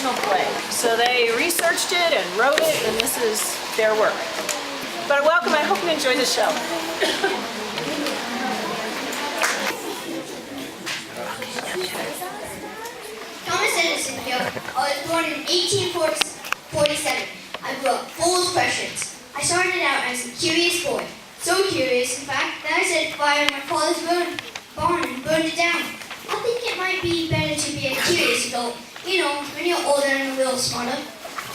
original play. So they researched it and wrote it, and this is their work. But welcome, I hope you enjoy the show. Thomas Edison here. I was born in 1847. I grew up full of questions. I started out as a curious boy. So curious, in fact, that I set fire in my father's barn and burned it down. I think it might be better to be a curious adult. You know, when you're older and a little smarter.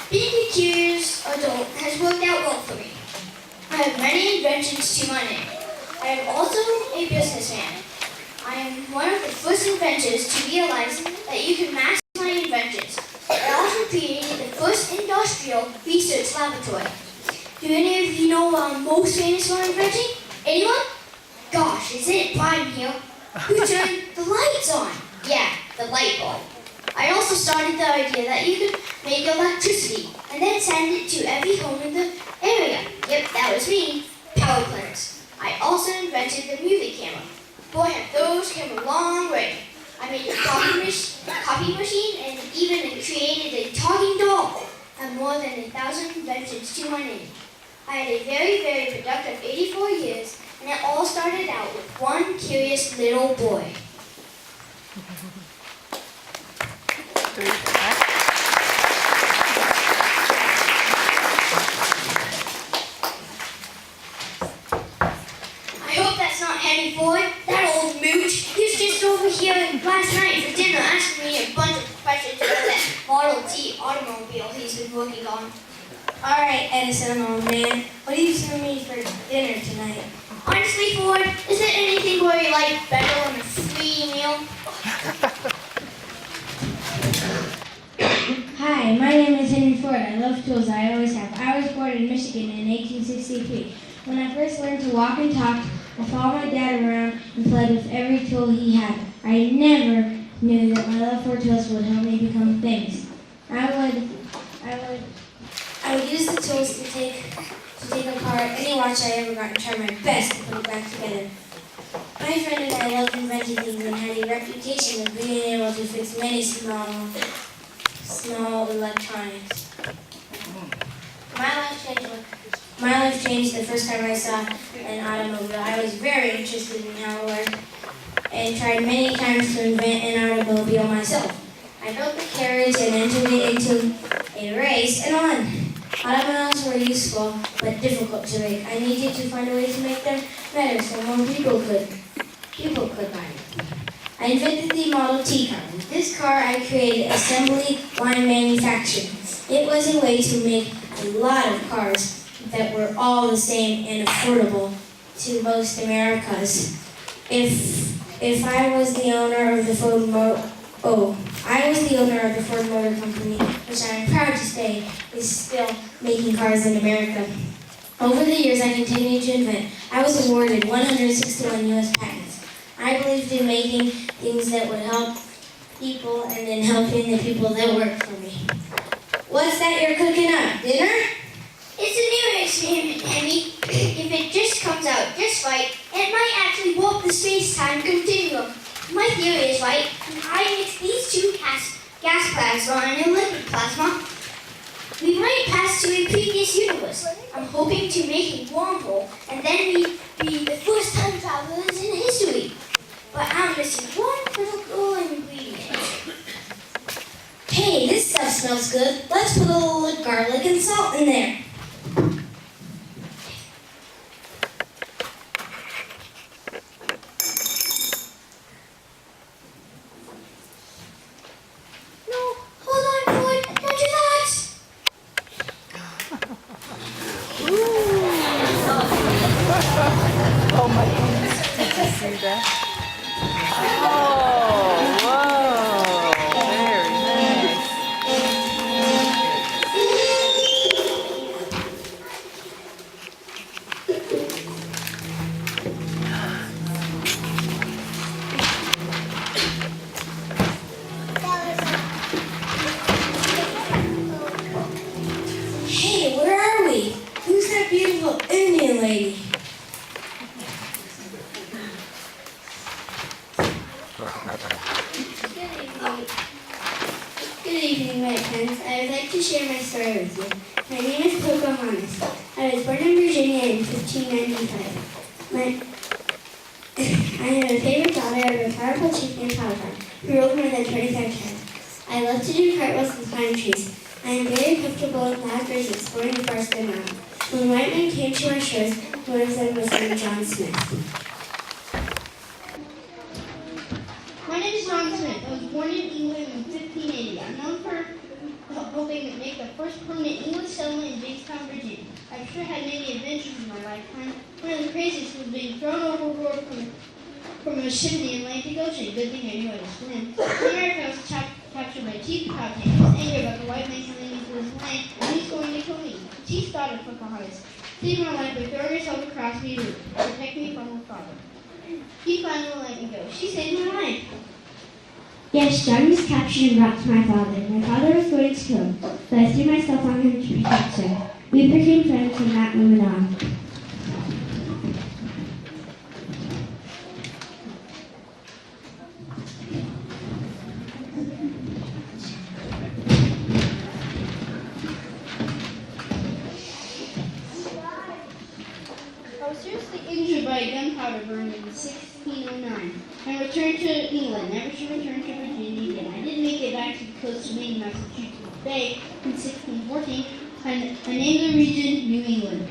Being a curious adult has worked out well for me. I have many inventions to my name. I am also a businessman. I am one of the first inventors to realize that you can master my inventions. I also created the first industrial research laboratory. Do any of you know what I'm most famous for inventing? Anyone? Gosh, isn't it prime here? Who turned the lights on? Yeah, the light bulb. I also started the idea that you could make electricity and then send it to every home in the area. Yep, that was me. Power plants. I also invented the music camera. Boy, have those come a long way. I made a copy machine and even created a talking doll. I have more than 1,000 inventions to my name. I had a very, very productive 84 years, and it all started out with one curious little boy. I hope that's not Henry Ford, that old mooch. He was just over here last night for dinner asking me a bunch of questions about that Model T automobile he's been working on. All right, Edison, old man. What are you serving me for dinner tonight? Honestly, Ford, is there anything where you like better than a free meal? Hi, my name is Henry Ford. I love tools. I always have. I was born in Michigan in 1863. When I first learned to walk and talk, I followed my dad around and played with every tool he had. I never knew that my love for tools would help me become famous. I would use the tools to take apart any watch I ever got and try my best to put it back together. My friend and I loved inventing things and had a reputation of being able to fix many small electronics. My life changed the first time I saw an automobile. I was very interested in how it worked and tried many times to invent an automobile myself. I built the carriage and entered it into a race and won. Automobiles were useful but difficult to make. I needed to find a way to make them better so more people could buy it. I invented the Model T car. With this car, I created assembly line manufacturing. It was a way to make a lot of cars that were all the same and affordable to most Americans. If I was the owner of the Ford Motor Company, which I am proud to say is still making cars in America. Over the years, I continued to invent. I was awarded 161 U.S. patents. I believed in making things that would help people and in helping the people that work for me. What's that you're cooking up? Dinner? It's a new experiment, Henry. If it just comes out just right, it might actually warp the space-time continuum. My theory is right, and I mix these two gas plasma and a liquid plasma. We might pass to a previous universe. I'm hoping to make a wormhole, and then we'd be the first time travelers in history. But I'm missing one critical ingredient. Hey, this stuff smells good. Let's put a little garlic and salt in there. Oh my goodness, did you see that? Oh, whoa, very nice. Hey, where are we? Who's that beautiful Indian lady? Good Good evening, my friends. I would like to share my story with you. My name is Pocahontas. I was born in Virginia in 1595. I am a favorite daughter of a powerful chief named Pagosa, who ruled more than 25 tribes. I love to do cartwheels and climb trees. I am very comfortable in loud birds exploring the forest and mountain. When white men came to our shores, one of them was named John Smith. My name is John Smith. I was born in England in 1580. I'm known for helping to make the first permanent English settlement in Jamestown, Virginia. I've sure had many adventures in my lifetime. One of the craziest was being thrown overboard from a ship in the Atlantic Ocean. Good thing I knew how to swim. In America, I was captured by Chief Powhatan. He was angry about the white man coming into his land, and he's going to kill me. The chief's daughter, Pocahontas, saved my life by throwing herself across me to protect me from her father. He finally let me go. She saved my life. Yes, John was captured and brought to my father. My father was going to kill him, but I threw myself on him to protect him. We became friends from that moment on. I was seriously injured by a gunpowder burn in 1609. I returned to England, never to return to Virginia again. I did make it back to the coast of Maine, Massachusetts Bay in 1614. I named the region New England.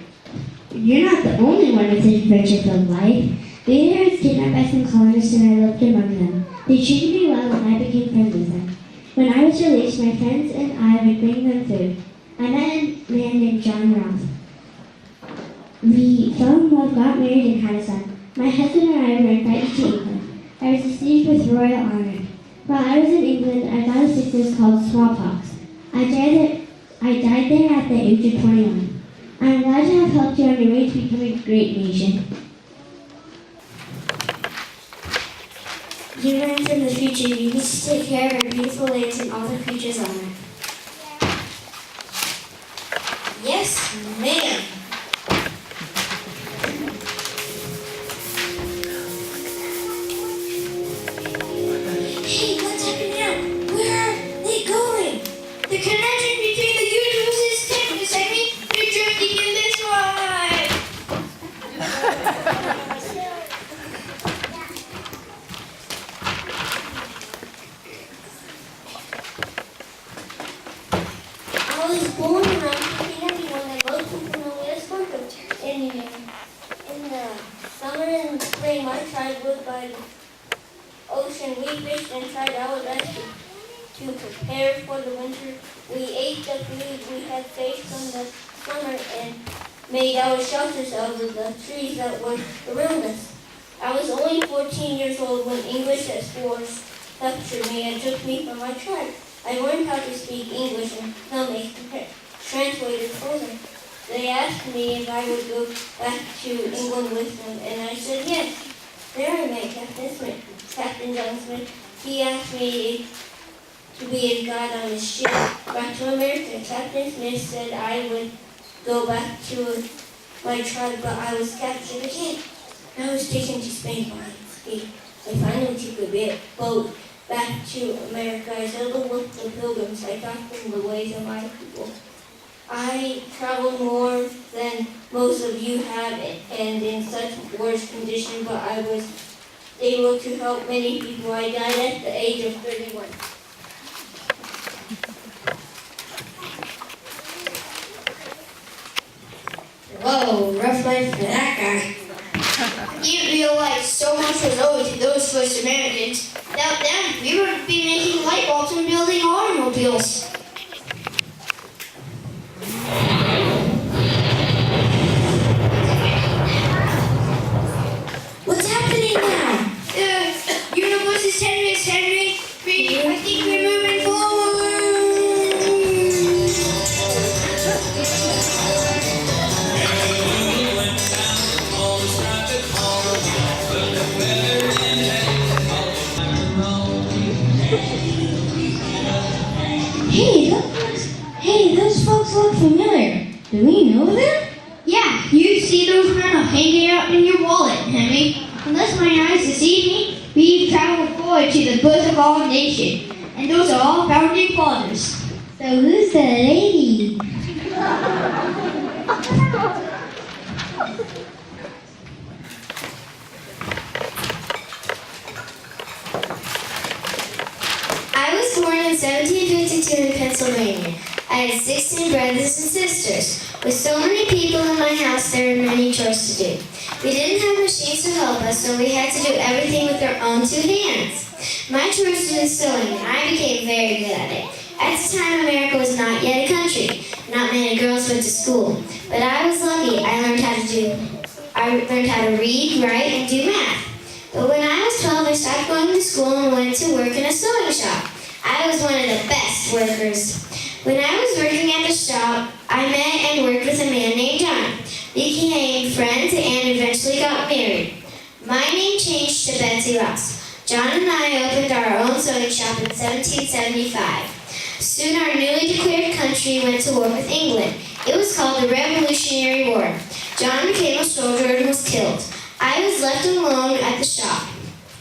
You're not the only one with an adventure-filled life. Later, I was kidnapped by some colonists and I lived among them. They treated me well and I became friends with them. When I was released, my friends and I would bring them food. I met a man named John Roth. We fell in love, got married, and had a son. My husband and I were invited to England. I was received with royal honor. While I was in England, I got a sickness called smallpox. I died there at the age of 21. I'm glad to have helped you on your way to becoming a great nation. You learn from the future. You need to take care of our beautiful lands and all the creatures on it. Yes, ma'am. Hey, what's happening now? Where are they going? The connection between the universes is taking a second. You're drifting in this ride. I was born around 1591 and most people know me as Scorpio. In the summer and spring, my tribe lived by the ocean. We fished and tried our best to prepare for the winter. We ate the food we had saved from the summer and made our shelters out of the trees that were around us. I was only 14 years old when English explorers captured me and took me from my tribe. I learned how to speak English and some translated for them. They asked me if I would go back to England with them, and I said yes. There I met Captain John Smith. He asked me to be his guide on his ship back to America. Captain Smith said I would go back to my tribe, but I was captured again. I was taken to Spain by escape. I finally took a boat back to America. I settled with the Pilgrims. I taught them the ways of my people. I traveled more than most of you have and in such worse condition, but I was able to help many people. I died at the age of 31. Whoa, rough life for that guy. You realize so much was owed to those first Americans. Without them, we would be making light bulbs and building automobiles. What's happening now? The universe is Henry. I think we're moving forward. Hey, those folks look familiar. Do we know them? Yeah, you see those kind of hanging out in your wallet, Henry. Unless my eyes deceive me, we've traveled forward to the birth of our nation. And those are all founding fathers. So who's the lady? I was born in 1752 in Pennsylvania. I had 16 brothers and sisters. With so many people in my house, there were many chores to do. We didn't have machines to help us, so we had to do everything with our own two hands. My chores were sewing, and I became very good at it. At the time, America was not yet a country. Not many girls went to school. But I was lucky. I learned how to read, write, and do math. But when I was 12, I stopped going to school and went to work in a sewing shop. I was one of the best workers. When I was working at the shop, I met and worked with a man named John. We became friends and eventually got married. My name changed to Betsy Ross. John and I opened our own sewing shop in 1775. Soon our newly declared country went to war with England. It was called the Revolutionary War. John became a soldier and was killed. I was left alone at the shop.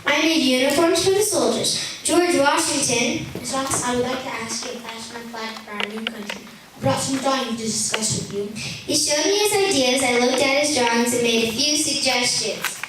I made uniforms for the soldiers. George Washington. Ms. Ross, I would like to ask you to pass my flag for our new country. I brought some drawings to discuss with you. He showed me his ideas. I looked at his drawings and made a few suggestions.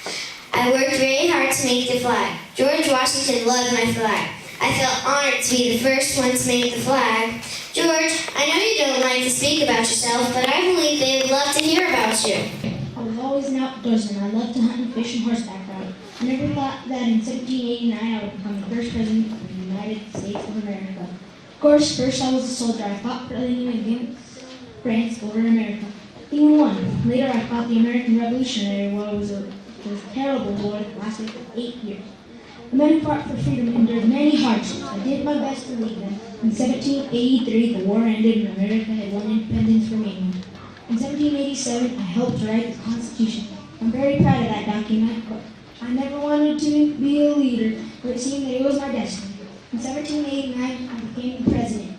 I worked very hard to make the flag. George Washington loved my flag. I felt honored to be the first one to make the flag. George, I know you don't like to speak about yourself, but I believe they would love to hear about you. I was always an outdoorsman. I loved to hunt and fish and horseback ride. I never thought that in 1789 I would become the first president of the United States of America. Of course, first I was a soldier. I fought bravely against France over America. Even won. Later I fought the American Revolutionary War. It was a terrible war that lasted for 8 years. The men who fought for freedom endured many hardships. I did my best to lead them. In 1783, the war ended and America had won independence from England. In 1787, I helped write the Constitution. I'm very proud of that document, but I never wanted to be a leader, but it seemed that it was my destiny. In 1789, I became the president.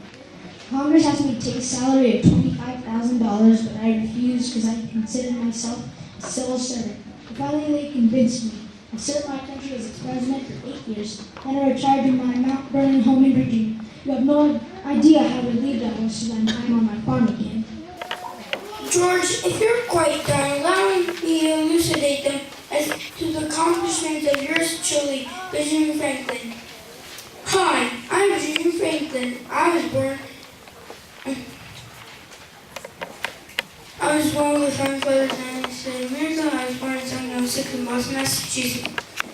Congress asked me to take a salary of $25,000, but I refused because I considered myself a civil servant. Finally, they convinced me. I served my country as its president for 8 years. Then I retired to my Mount Vernon home in Virginia. You have no idea how relieved I was to spend time on my farm again. George, if you're quite done, allow me to elucidate them as to the accomplishments of yours truly, Benjamin Franklin. Hi, I'm Benjamin Franklin. I was born with my father's United States of America. I was born in 1706 in Boston, Massachusetts.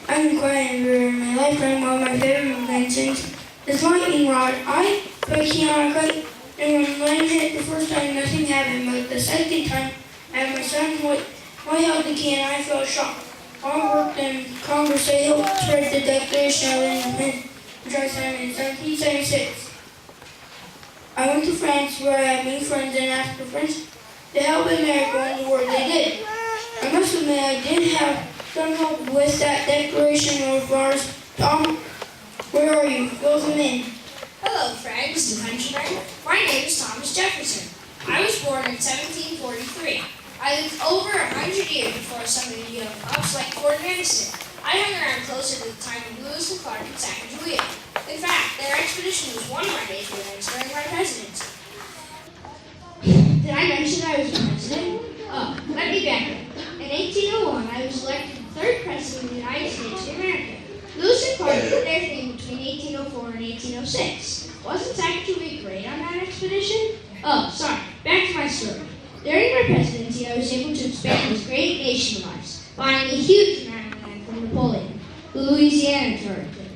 I've been quiet and rare in my lifetime. One of my favorite inventions is lightning rod. I put a key on a kite, and when lightning hit the first time, nothing happened. But the second time, and my son held the key, and I felt shocked. I worked in Congress. They helped write the Declaration of Independence, which I signed in 1776. I went to France, where I had many friends, and asked for friends to help America win the war. They did. I must admit I did have some help with that Declaration of ours. Tom, where are you? Fill them in. Hello, friends and countrymen. My name is Thomas Jefferson. I was born in 1743. I lived over 100 years before some of you ups like Fort Madison. I hung around closer to the time of Lewis and Clark and Sacagawea. In fact, their expedition was one of my major events during my presidency. Did I mention I was president? Let me back up. In 1801, I was elected the third president of the United States of America. Lewis and Clark did their thing between 1804 and 1806. Wasn't Sacagawea great on that expedition? Sorry. Back to my story. During my presidency, I was able to expand this great nation of ours, buying a huge amount of land from Napoleon, the Louisiana Territory.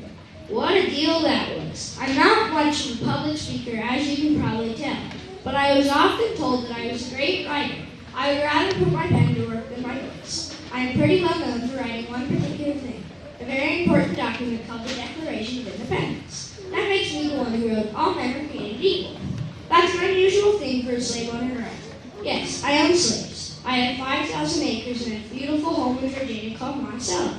What a deal that was. I'm not much of a public speaker, as you can probably tell, but I was often told that I was a great writer. I would rather put my pen to work than my voice. I am pretty well known for writing one particular thing, a very important document called the Declaration of Independence. That makes me the one who wrote all men are created equal. That's an unusual thing for a slave owner to write. Yes, I own slaves. I had 5,000 acres and a beautiful home in Virginia called Monticello.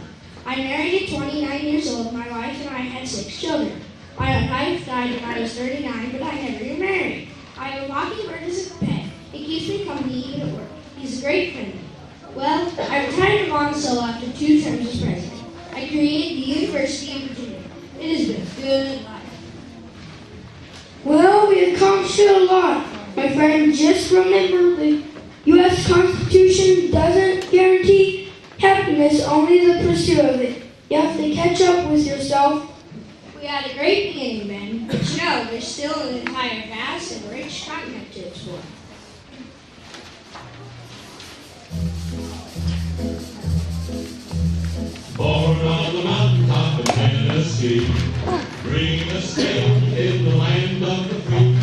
I married at 29 years old. My wife and I had 6 children. My wife died when I was 39, but I never remarried. I have a mockingbird as a pet. It keeps me company even at work. He's a great friend. Well, I retired to Monticello after 2 terms as president. I created the University of Virginia. It has been a good life. Well, we accomplished a lot. My friend, just remember the U.S. Constitution doesn't guarantee happiness, only the pursuit of it. You have to catch up with yourself. We had a great beginning, Ben, but you know, there's still an entire vast and rich continent to explore. Born on the mountaintop of Tennessee, green estate in the land of the free,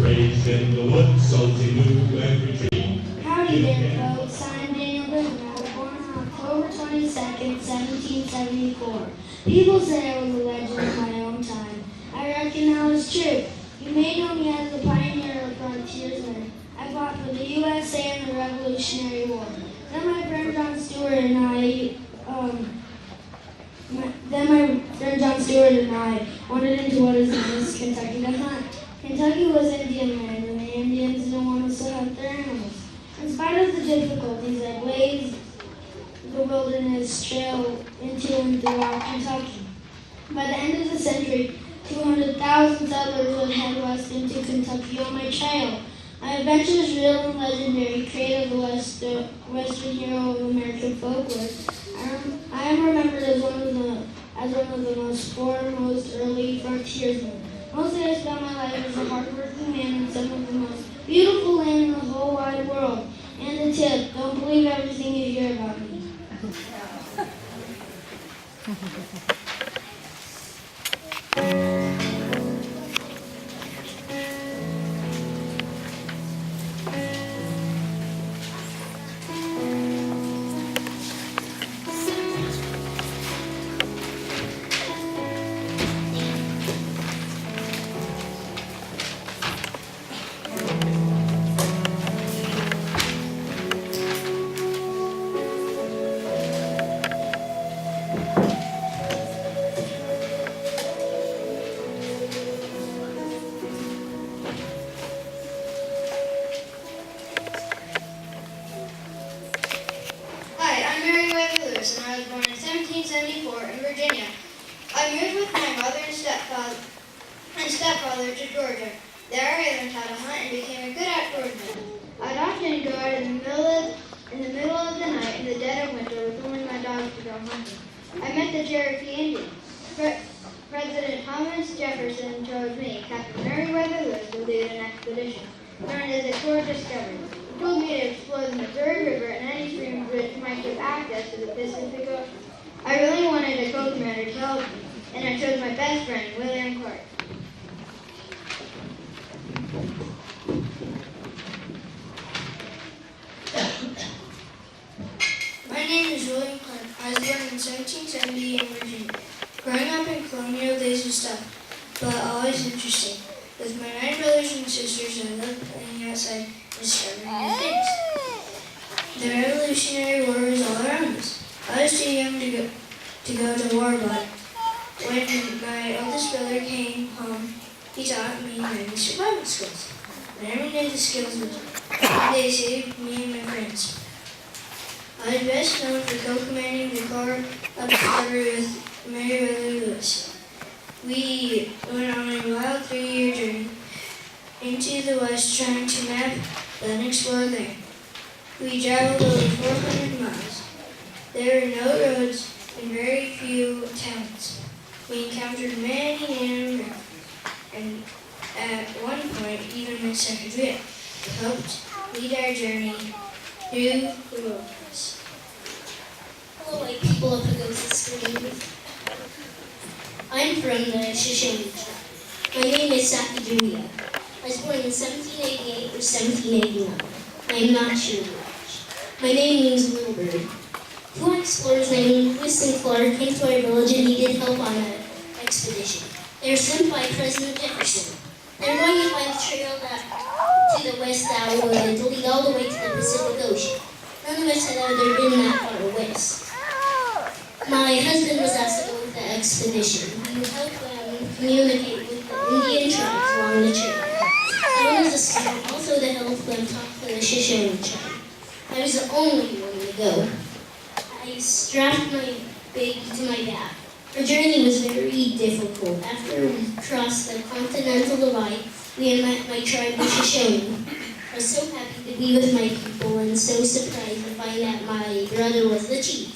raised in the woods, salty knew every tree. Howdy there, folks. I'm Daniel Goodman. I was born on October 22nd, 1774. People say I was a legend in my own time. I reckon that was true. You may know me as the pioneer of frontiersman. I fought for the USA in the Revolutionary War. Then my friend John Stewart and I wandered into what is known as Kentucky to hunt. Kentucky was Indian land, and the Indians didn't want us to hunt their animals. In spite of the difficulties, I blazed the wilderness trail into and throughout Kentucky. By the end of the century, 200,000 settlers would head west into Kentucky on my trail. My adventure is real and legendary, created the western hero of American folklore. I am remembered as one of the most foremost early frontiersmen. Mostly I spent my life as a hardworking man in some of the most beautiful land in the whole wide world. And a tip, don't believe everything you hear about me. And I was born in 1774 in Virginia. I moved with my mother and stepfather to Georgia. There I learned how to hunt and became a good outdoorsman. I'd often go out in the middle of the night in the dead of winter with only my dogs to go hunting. I met the Cherokee Indians. President Thomas Jefferson chose me, Captain Meriwether Lewis, to lead an expedition known as Explorer Discovery. He told me to explore the Missouri River and any streams which might give access to the Pacific Ocean. I really wanted a co-commander to help me, and I chose my best friend, William Clark. My name is William Clark. I was born in 1770 in Virginia. Growing up in colonial days was tough, but always interesting. With my 9 brothers and sisters, I loved playing outside and discovering new things. The Revolutionary War was all around us. I was too young to go to war, but when my oldest brother came home, he taught me many survival skills. I never knew the skills, but they saved me and my friends. I was best known for co-commanding the Corps of Discovery with Meriwether Lewis. We went on a wild 3-year journey into the West trying to map, then explore there. We traveled over 400 miles. There were no roads and very few towns. We encountered many animals and at one point even a second wheel. It helped lead our journey through the wilderness. Hello, white people of Pagosa Springs. I'm from the Shoshone tribe. My name is Saki Julia. I was born in 1788 or 1789. I am not sure which. My name means little bird. 2 explorers named Lewis and Clark came to our village and needed help on an expedition. They were sent by President Jefferson. They were going to find a trail to the west that would lead all the way to the Pacific Ocean. None of us had ever been that far west. My husband was asked to go with the expedition. He would help them communicate with the Indian tribes along the trail. I was a scout, also to help them talk to the Shoshone tribe. I was the only one to go. I strapped my baby to my back. Our journey was very difficult. After we crossed the Continental Divide, we met my tribe, the Shoshone. I was so happy to be with my people and so surprised to find out my brother was the chief.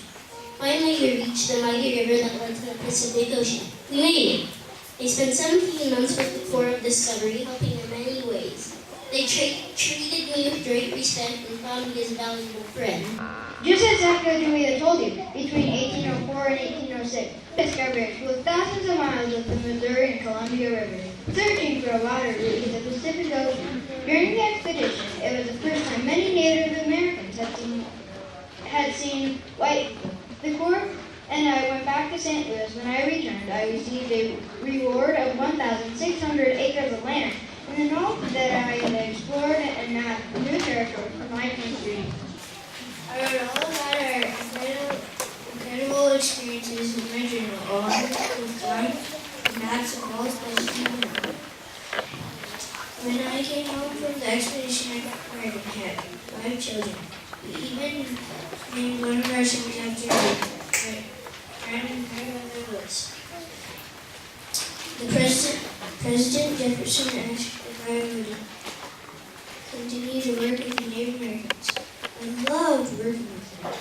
Finally, we reached the mighty river that led to the Pacific Ocean. We made it. I spent 17 months with the Corps of Discovery, helping in many ways. They treated me with great respect and found me as a valuable friend. Just as Dr. Julia told you, between 1804 and 1806, discoveries flew thousands of miles up the Missouri and Columbia rivers, searching for a water route to the Pacific Ocean. During the expedition, it was the first time many Native Americans had seen white. The Corps and I went back to St. Louis. When I returned, I received a reward of 1,600 acres of land and the knowledge that I had explored and mapped new territory for my country. I wrote all about our incredible experiences in my journal, along with drawing maps of all places in the world. When I came home from the expedition, I got married and had 5 children. We even named one of our sons after my grandmother Lewis. President Jefferson asked if I would continue to work with the Native Americans. I loved working with them,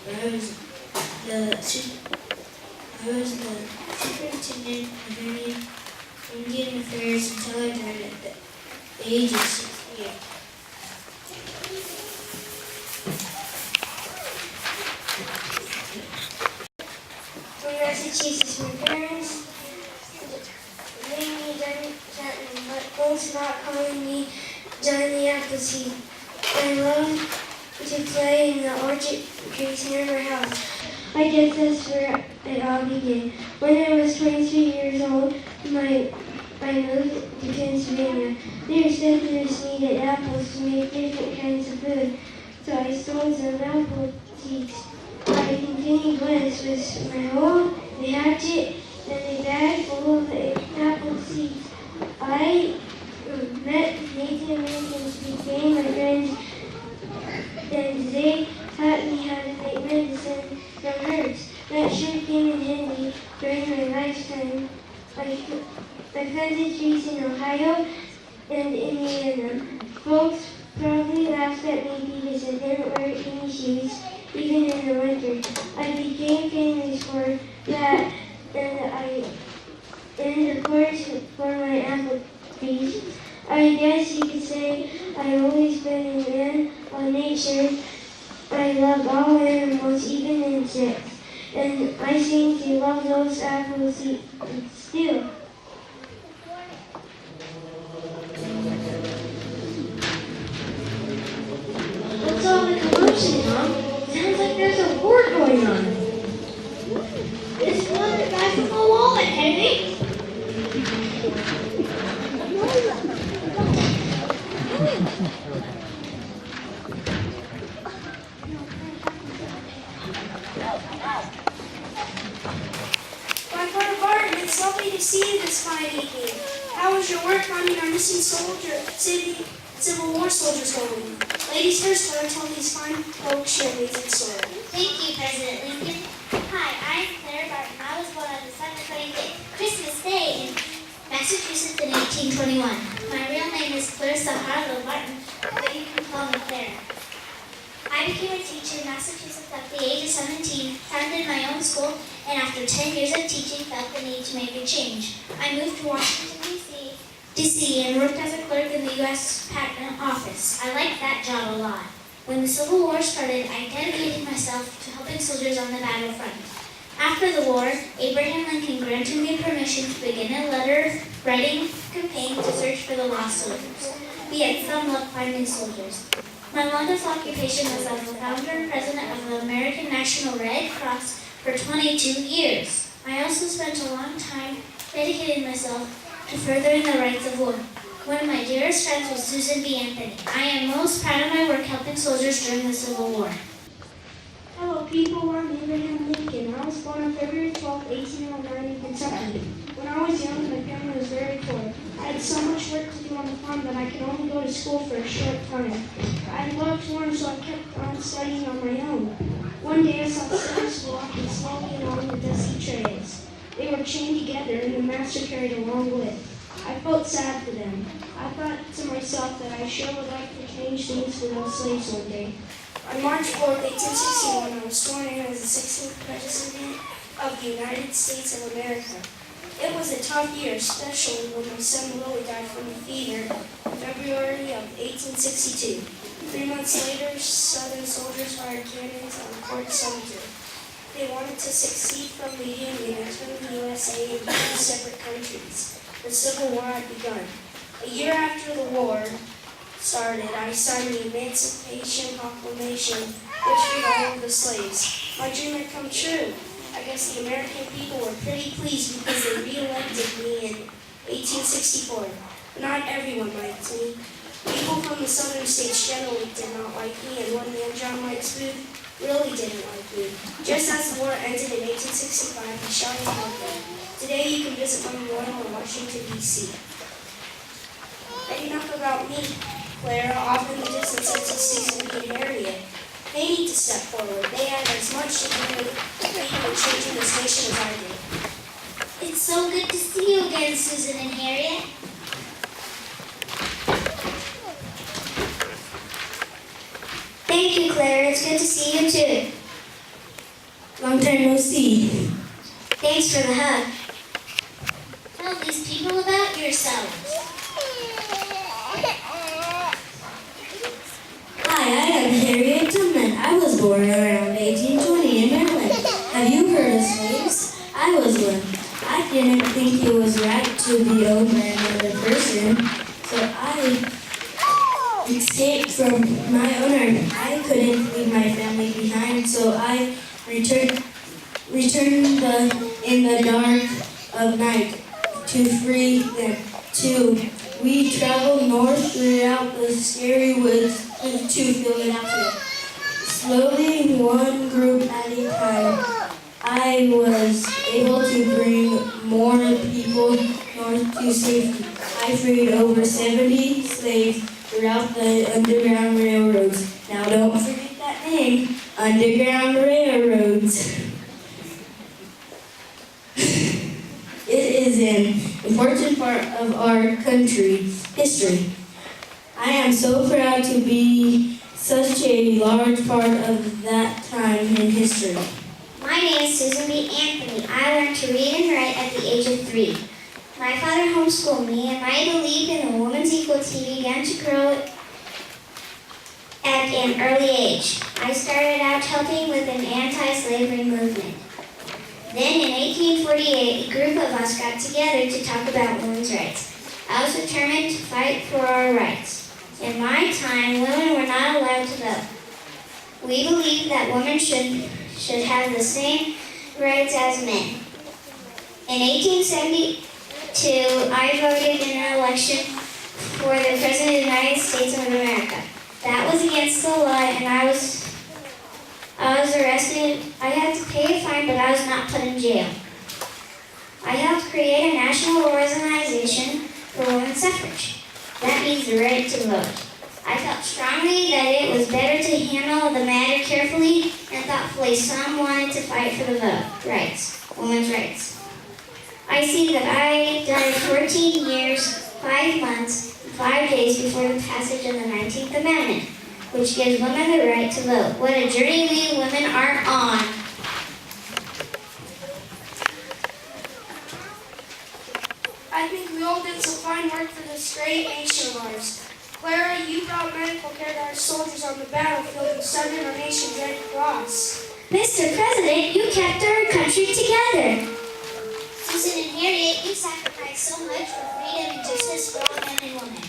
but I was the superintendent of Indian Affairs until I died at the age of 68. From Massachusetts, my parents named me Johnny, but both not calling me Johnny Appleseed. I love to play in the orchard trees near my house. I guess that's where it all began. When I was 23 years old, I moved to Pennsylvania. There settlers needed apples to make different kinds of food, so I stole some apple seeds. I continued west with my hoe, the hatchet, and a bag full of apple seeds. I met Native Americans, became my friends, and they taught me how to make medicine from herbs. That sure came in handy during my lifetime. I planted trees in Ohio and Indiana. Folks probably laughed at me because I didn't wear any shoes, even in the winter. I became famous for that, and of course for my apple trees. I guess you could say I've always been a man of nature. I love all animals, even insects, and I seem to love those apples still. What's all the commotion, Mom? Sounds like there's a war going on. This was the guy from the wall, Henry. My brother Barton, it's lovely to see you this fine evening. How was your work finding our missing Civil War soldiers going? Ladies first, I told these fine folks your amazing story. Thank you, President Lincoln. Hi, I'm Claire Barton. I was born on December 25th, Christmas Day in Massachusetts in 1821. My real name is Clarissa Harlow Barton, but you can call me Claire. I became a teacher in Massachusetts at the age of 17, founded my own school, and after 10 years of teaching, felt the need to make a change. I moved to Washington, D.C. and worked as a clerk in the U.S. Patent Office. I liked that job a lot. When the Civil War started, I dedicated myself to helping soldiers on the battlefront. After the war, Abraham Lincoln granted me permission to begin a letter-writing campaign to search for the lost soldiers. We had some luck finding soldiers. My longest occupation was as the founder and president of the American National Red Cross for 22 years. I also spent a long time dedicating myself to furthering the rights of war. One of my dearest friends was Susan B. Anthony. I am most proud of my work helping soldiers during the Civil War. Hello people, I'm Abraham Lincoln. I was born on February 12, 1809 in Kentucky. When I was young, my family was very poor. I had so much work to do on the farm that I could only go to school for a short time. I loved to learn, so I kept on studying on my own. One day I saw soldiers walking slowly along the dusty trails. They were chained together and the master carried a long whip. I felt sad for them. I thought to myself that I sure would like to change things for those slaves one day. On March 4, 1861, I was sworn in as the 16th President of the United States of America. It was a tough year, especially when my son Willie died from a fever in February of 1862. 3 months later, Southern soldiers fired cannons on Fort Sumter. They wanted to secede from the Union and turn the USA into two separate countries. The Civil War had begun. A year after the war started, I signed the Emancipation Proclamation, which freed all of the slaves. My dream had come true. I guess the American people were pretty pleased because they re-elected me in 1864. But not everyone liked me. People from the southern states generally did not like me, and one man, John Wilkes Booth, really didn't like me. Just as the war ended in 1865, he shot his mother. Today you can visit my memorial in Washington, D.C. But enough about me. Clara, off in the distance, I see Susan B. and Harriet. They need to step forward. They have as much to do with changing this nation as I did. It's so good to see you again, Susan and Harriet. Thank you, Claire. It's good to see you too. Long time no see. Thanks for the hug. Tell these people about yourselves. Hi, I am Harriet Tubman. I was born around 1820 in Maryland. Have you heard of slaves? I was one. I didn't think it was right to be owned by another person, so I escaped from my owner. I couldn't leave my family behind, so I returned in the dark of night to free them too. We traveled north throughout the scary woods to Philadelphia. Slowly, one group at a time, I was able to bring more people north to safety. I freed over 70 slaves throughout the Underground Railroads. Now don't forget that name, Underground Railroads. It is an important part of our country's history. I am so proud to be such a large part of that time in history. My name is Susan B. Anthony. I learned to read and write at the age of 3. My father homeschooled me, and my belief in the woman's equality began to grow at an early age. I started out helping with an anti-slavery movement. Then in 1848, a group of us got together to talk about women's rights. I was determined to fight for our rights. In my time, women were not allowed to vote. We believed that women should have the same rights as men. In 1872, I voted in an election for the President of the United States of America. That was against the law, and I was arrested. I had to pay a fine, but I was not put in jail. I helped create a national organization for women's suffrage. That means the right to vote. I felt strongly that it was better to handle the matter carefully and thoughtfully. Some wanted to fight for the vote rights, women's rights. I see that I died 14 years, 5 months, and 5 days before the passage of the 19th Amendment, which gives women the right to vote. What a journey we women are on. I think we all did some fine work for this great nation of ours. Clara, you brought medical care to our soldiers on the battlefield and started our nation's Red Cross. Mr. President, you kept our country together. Susan and Harriet, you sacrificed so much for freedom and justice for all men and women.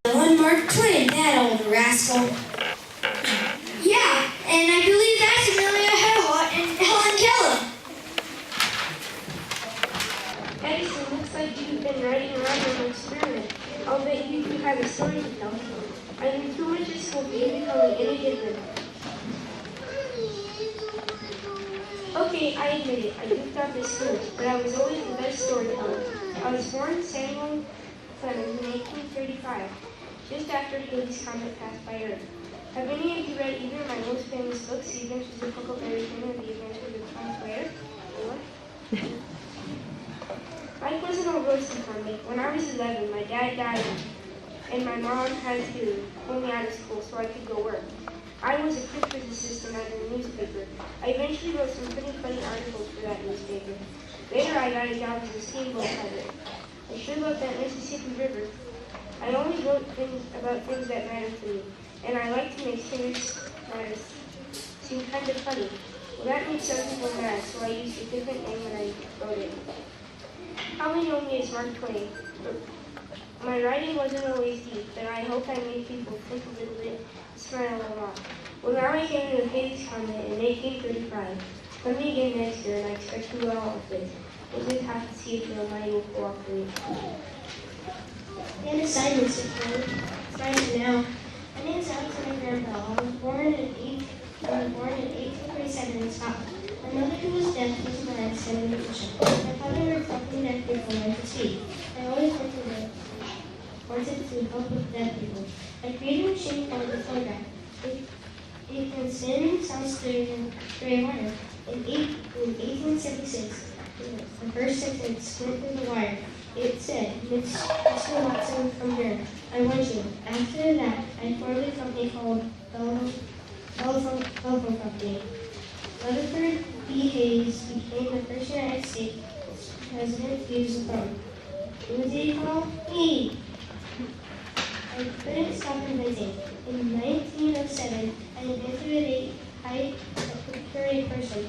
Ellen Mark Twain, that old rascal. Yeah, and I believe that's Amelia Earhart and Helen Keller. Edison, looks like you've been writing around an experiment. I'll bet you have a story to tell. I think too much at school for you to tell me any different. Okay, I admit it. I goofed off at school, but I was always the best storyteller. I was born Samuel Clemens in 1835, just after Halley's Comet passed by Earth. Have any of you read either of my most famous books, The Adventures of Huckleberry Finn or The Adventures of Tom Sawyer? died, and my mom had to pull me out of school so I could go work. I was a Christmas assistant at a newspaper. I eventually wrote some pretty funny articles for that newspaper. Later, I got a job as a steamboat pilot. I sure loved that Mississippi River. I always wrote things about things that mattered to me, and I like to make serious matters seem kind of funny. Well, that made some people mad, so I used a different name when I wrote it. Probably know me as Mark Twain. My writing wasn't always deep, but I hope I made people think a little bit and smile a lot. Well, now I came to the Phoenix Comment in 1835. Come again next year, and I expect you all of this. We'll just have to see if your money will cooperate. And assignments are fun. Starting now. My name is Alexander Graham-Bell. I was born in 1847 in Scotland. My mother, who was deaf, was blind, said in English. My father worked helping deaf people learn to speak. I always wanted to help with deaf people. I created a machine called the phonograph. It can spin sounds through wire. In 1876, the first sentence went through the wire. It said, Mr. Watson from here, I want you. After that, I formed a company called Telephone Company. Rutherford B. Hayes became the first United States president to use the phone. Who did he call? Me! I couldn't stop inventing. In 1907, I invented a high-security person.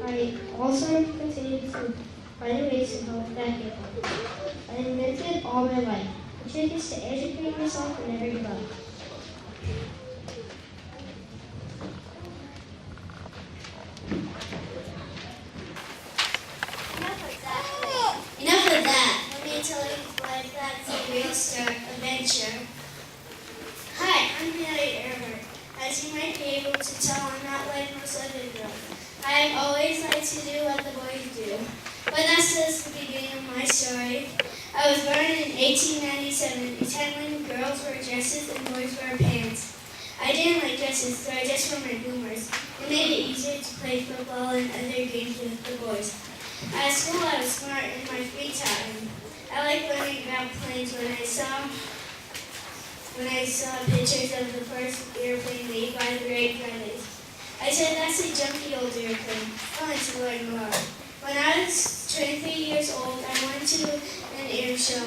I also continued to find ways to help deaf people. I invented all my life. The trick is to educate yourself and never give up. Enough of that. Let me tell you why that's a real start adventure. Hi, I'm Mrs Armbretch. As you might be able to tell, I'm not like most other girls. I've always liked to do what the boys do. But that's just the beginning of my story. I was born in 1897, a time when girls wore dresses and boys wore pants. I didn't like dresses, so I just wore my boomers. It made it easier to play football and other games with the boys. At school, I was smart in my free time. I liked learning about planes when I saw pictures of the first airplane made by the Wright brothers. I said, that's a junky old airplane. I wanted to learn more. When I was 23 years old, I went to an air show.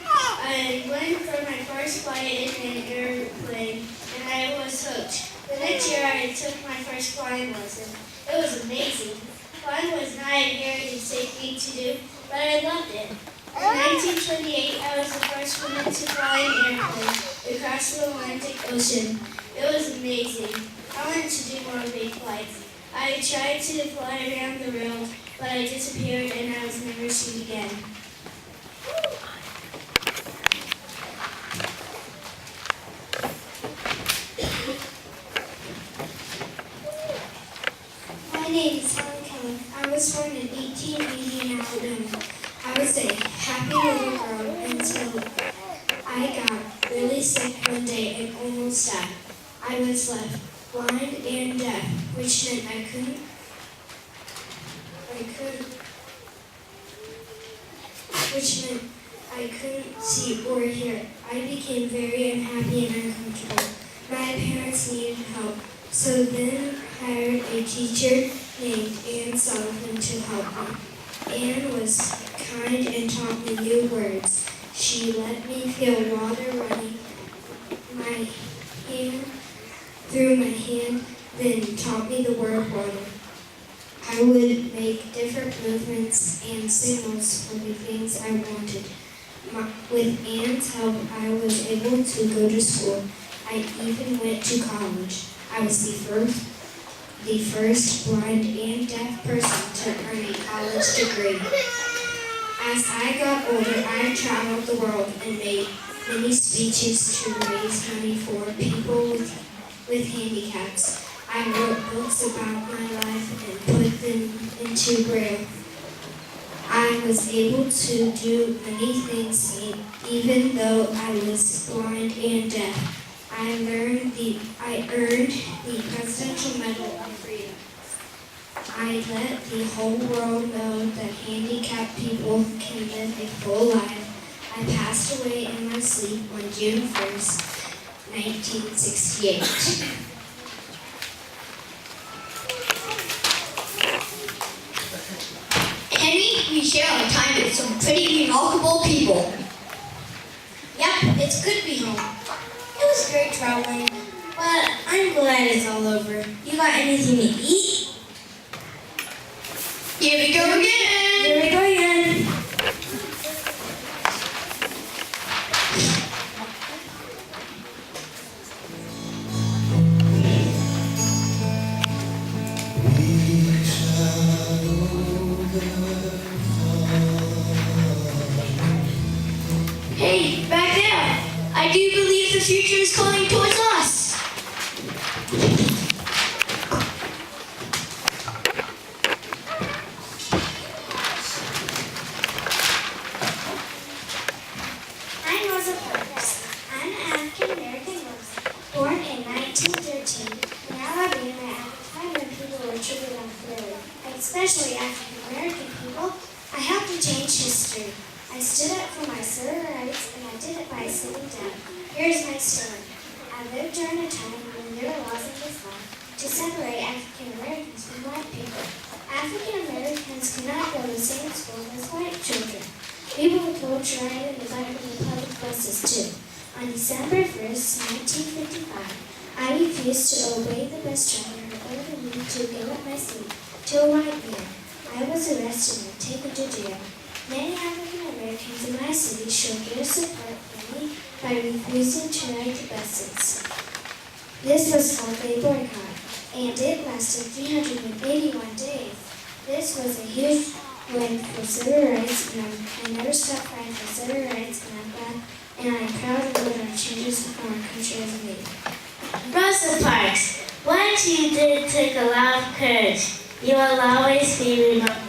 I went for my first flight in an airplane, and I was hooked. The next year, I took my first flying lesson. It was amazing. Flying was not a very safe thing to do, but I loved it. In 1928, I was the first woman to fly an airplane across the Atlantic Ocean. It was amazing. I wanted to do more big flights. I tried to fly around the world, but I disappeared and I was never seen again. My name is Helen Keller. I was born in 1880 in Alabama. I was a happy little girl until I got really sick one day and almost died. I was left blind and deaf, which meant I couldn't see or hear. I became very unhappy and uncomfortable. My parents needed help, so then hired a teacher named Anne Sullivan to help me. Anne was kind and taught me new words. She let me feel water running through my hand, then taught me the word water. I would make different movements and signals for the things I wanted. With Anne's help, I was able to go to school. I even went to college. I was the first blind and deaf person to earn a college degree. As I got older, I traveled the world and made many speeches to raise money for people with handicaps. I wrote books about my life and put them into Braille. I was able to do many things even though I was blind and deaf. I earned the Presidential Medal of Freedom. I let the whole world know that handicapped people can live a full life. I I passed away in my sleep on June 1st, 1968. Henry, we share our time with some pretty remarkable people. Yep, it's good to be home. It was great traveling, but I'm glad it's all over. You got anything to eat? Here we go again. Here we go again. Hey, back there. I do believe the future is calling towards us. I'm Rosa Parks. I'm an African-American woman, born in 1913 in Alabama at the time when people were treated unfairly, especially African-American people. I helped to change history. I stood up for my civil rights, and I did it by sitting down. Here's my story. I lived during a time when there were laws in this law to separate African-Americans from white people. African-Americans could not go to the same schools as white children. We were told to ride in the back of the public buses too. On December 1st, 1955, I refused to obey the bus driver who ordered me to give up my seat to a white man. I was arrested and taken to jail. Many African Americans in my city showed their support for me by refusing to ride the buses. This was called a boycott, and it lasted 381 days. This was a huge win for civil rights, and I never stopped fighting for civil rights, and I'm proud of what our changes in our country has made. Rosa Parks, what you did took a lot of courage. You will always be remembered.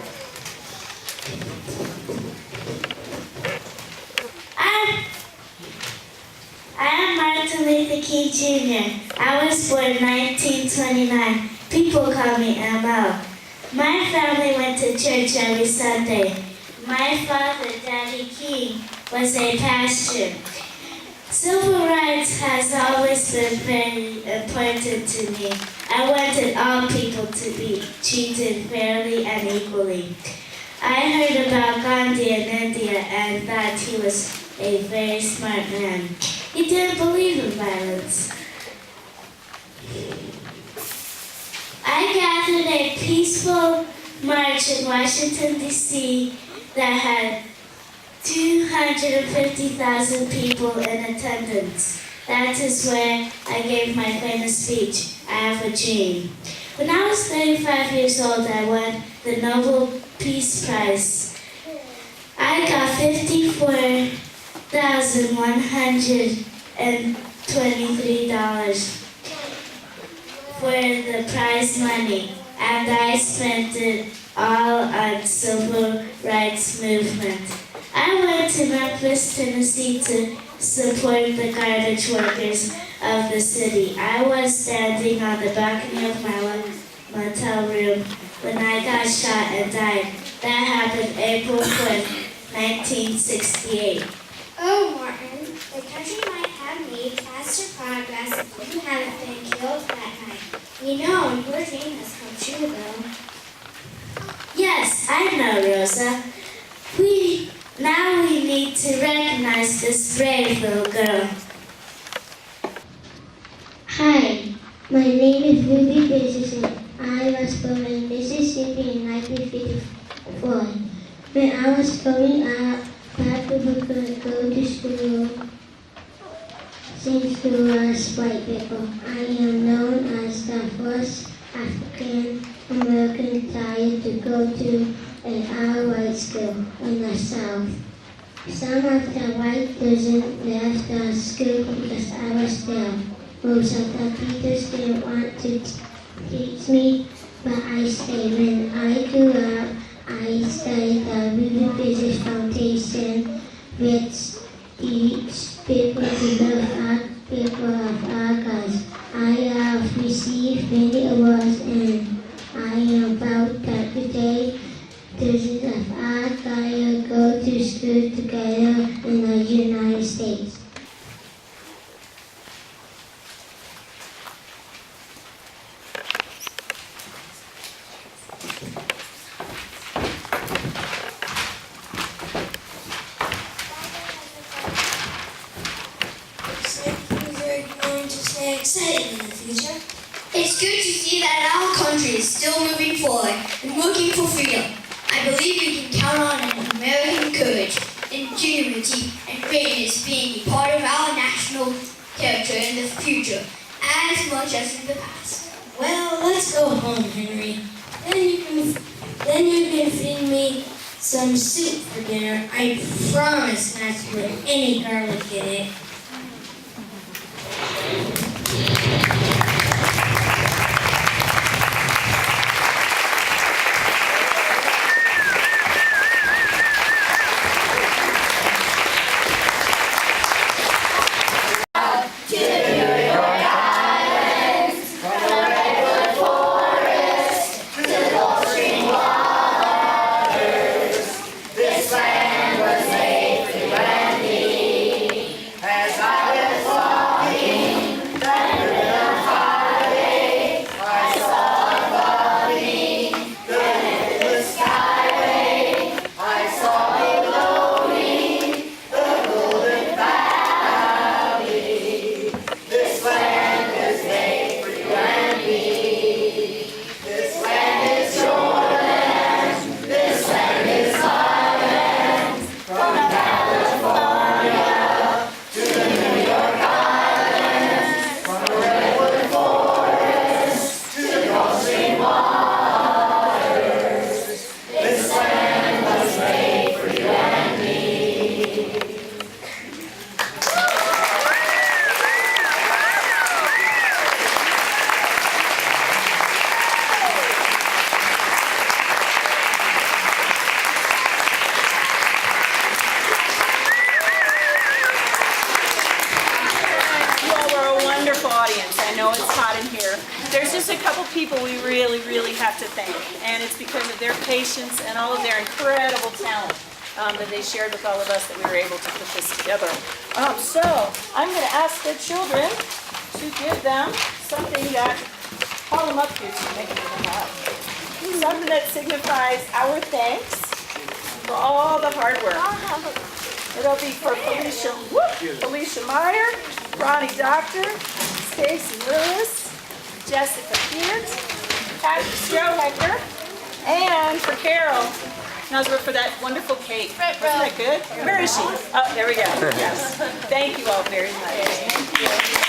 I am Martin Luther King Jr. I was born in 1929. People call me ML. My family went to church every Sunday. My father, Daddy King, was a pastor. Civil rights has always been very important to me. I wanted all people to be treated fairly and equally. I heard about Gandhi in India and that he was a very smart man. He didn't believe in violence. I gathered a peaceful march in Washington, D.C. that had 250,000 people in attendance. That is where I gave my famous speech, I Have a Dream. When I was 35 years old, I won the Nobel Peace Prize. I got $54,123 for the prize money, and I spent it all on civil rights movement. I went to Memphis, Tennessee to support the garbage workers of the city. I was standing on the balcony of my motel room when I got shot and died. That happened April 4th, 1968. Oh, Martin, the country might have made faster progress if you hadn't been killed that night. We know your dream has come true, though. Yes, I know, Rosa. Now we need to recognize this brave little girl. Hi, my name is Ruby Peterson. I was born in Mississippi in 1954. When I was growing up, Black people could go to school since we was white people. I am known as the first African American child to go to an all-white school in the South. Some of the white children left the school because I was there. Most of the teachers didn't want to teach me, but I stayed. When I grew up, I studied the Ruby Business Foundation, which teach people to build up people of our cause. I have received many awards, and I am proud that today dozens of our child go to school together in the is still moving forward and looking for freedom. I believe we can count on an American courage, ingenuity, and greatness being a part of our national character in the future as much as in the past. Well, let's go home, Henry. Then you can feed me some soup for dinner. I promise not to put any garlic in it. There's just a couple people we really, really have to thank, and it's because of their patience and all of their incredible talent that they shared with all of us that we were able to put this together. So I'm going to ask the children to give them something that, call them up here so they can have something that signifies our thanks for all the hard work. It'll be for Felicia Meyer, Ronnie Doctor, Stacy Lewis, Jessica Peart, Patrick Hector, and for Carol Nosworth for that wonderful cake. Wasn't that good? Where is she? Oh, there we go. Yes. Thank you all very much. Thank you.